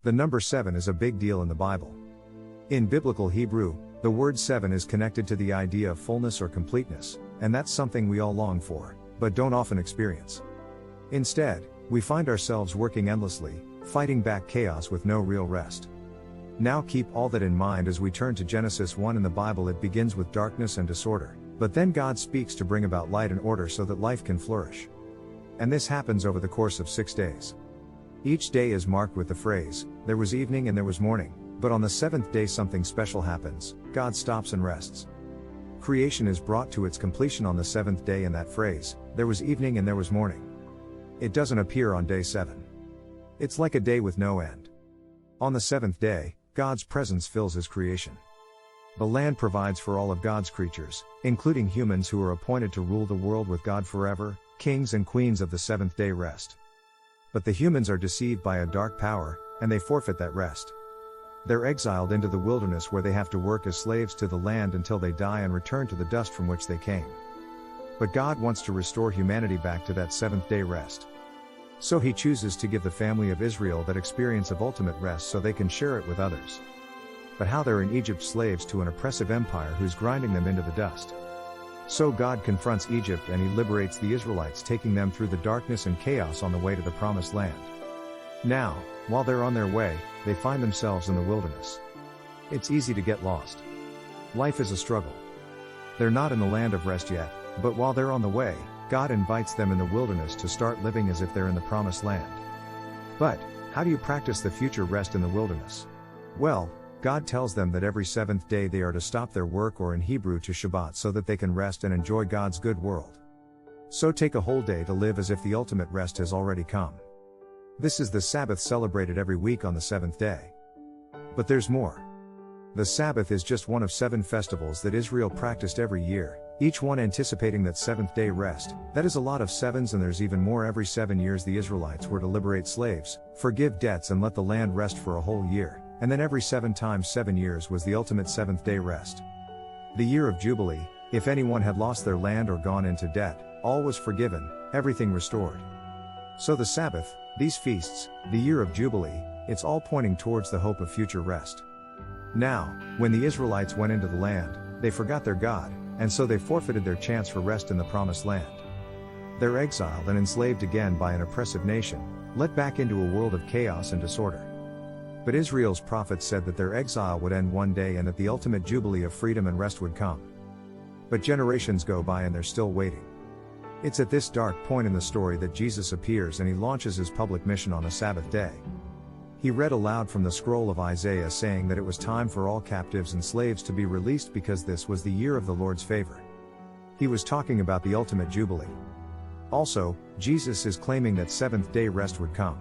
The number 7 is a big deal in the Bible. In biblical Hebrew, the word 7 is connected to the idea of fullness or completeness, and that's something we all long for, but don't often experience. Instead, we find ourselves working endlessly, fighting back chaos with no real rest. Now keep all that in mind as we turn to Genesis 1 in the Bible. It begins with darkness and disorder, but then God speaks to bring about light and order so that life can flourish. And this happens over the course of 6 days. Each day is marked with the phrase, "There was evening and there was morning," but on the 7th day something special happens. God stops and rests. Creation is brought to its completion on the 7th day in that phrase, "There was evening and there was morning." It doesn't appear on day 7. It's like a day with no end. On the 7th day, God's presence fills his creation. The land provides for all of God's creatures, including humans who are appointed to rule the world with God forever, kings and queens of the 7th day rest. But the humans are deceived by a dark power, and they forfeit that rest. They're exiled into the wilderness where they have to work as slaves to the land until they die and return to the dust from which they came. But God wants to restore humanity back to that 7th day rest. So he chooses to give the family of Israel that experience of ultimate rest so they can share it with others. But how they're in Egypt slaves to an oppressive empire who's grinding them into the dust. So God confronts Egypt and he liberates the Israelites, taking them through the darkness and chaos on the way to the promised land. Now, while they're on their way, they find themselves in the wilderness. It's easy to get lost. Life is a struggle. They're not in the land of rest yet, but while they're on the way, God invites them in the wilderness to start living as if they're in the promised land. But, how do you practice the future rest in the wilderness? Well, God tells them that every 7th day they are to stop their work, or in Hebrew to Shabbat, so that they can rest and enjoy God's good world. So take a whole day to live as if the ultimate rest has already come. This is the Sabbath celebrated every week on the 7th day. But there's more. The Sabbath is just one of 7 festivals that Israel practiced every year, each one anticipating that 7th day rest. That is a lot of 7s, and there's even more. Every 7 years the Israelites were to liberate slaves, forgive debts, and let the land rest for a whole year. And then every 7 times 7 years was the ultimate 7th day rest. The year of Jubilee, if anyone had lost their land or gone into debt, all was forgiven, everything restored. So the Sabbath, these feasts, the year of Jubilee, it's all pointing towards the hope of future rest. Now, when the Israelites went into the land, they forgot their God, and so they forfeited their chance for rest in the promised land. They're exiled and enslaved again by an oppressive nation, let back into a world of chaos and disorder. But Israel's prophets said that their exile would end one day and that the ultimate jubilee of freedom and rest would come. But generations go by and they're still waiting. It's at this dark point in the story that Jesus appears and he launches his public mission on a Sabbath day. He read aloud from the scroll of Isaiah, saying that it was time for all captives and slaves to be released because this was the year of the Lord's favor. He was talking about the ultimate jubilee. Also, Jesus is claiming that 7th day rest would come.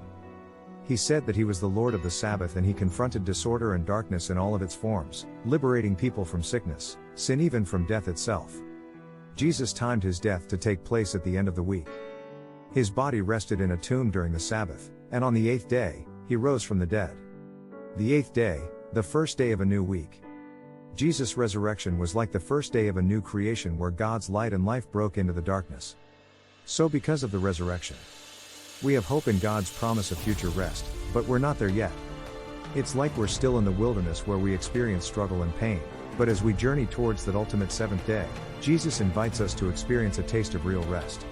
He said that he was the Lord of the Sabbath, and he confronted disorder and darkness in all of its forms, liberating people from sickness, sin, even from death itself. Jesus timed his death to take place at the end of the week. His body rested in a tomb during the Sabbath, and on the 8th day, he rose from the dead. The 8th day, the first day of a new week. Jesus' resurrection was like the first day of a new creation where God's light and life broke into the darkness. So because of the resurrection, we have hope in God's promise of future rest, but we're not there yet. It's like we're still in the wilderness where we experience struggle and pain, but as we journey towards that ultimate 7th day, Jesus invites us to experience a taste of real rest.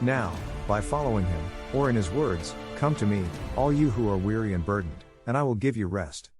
Now, by following him, or in his words, "Come to me, all you who are weary and burdened, and I will give you rest."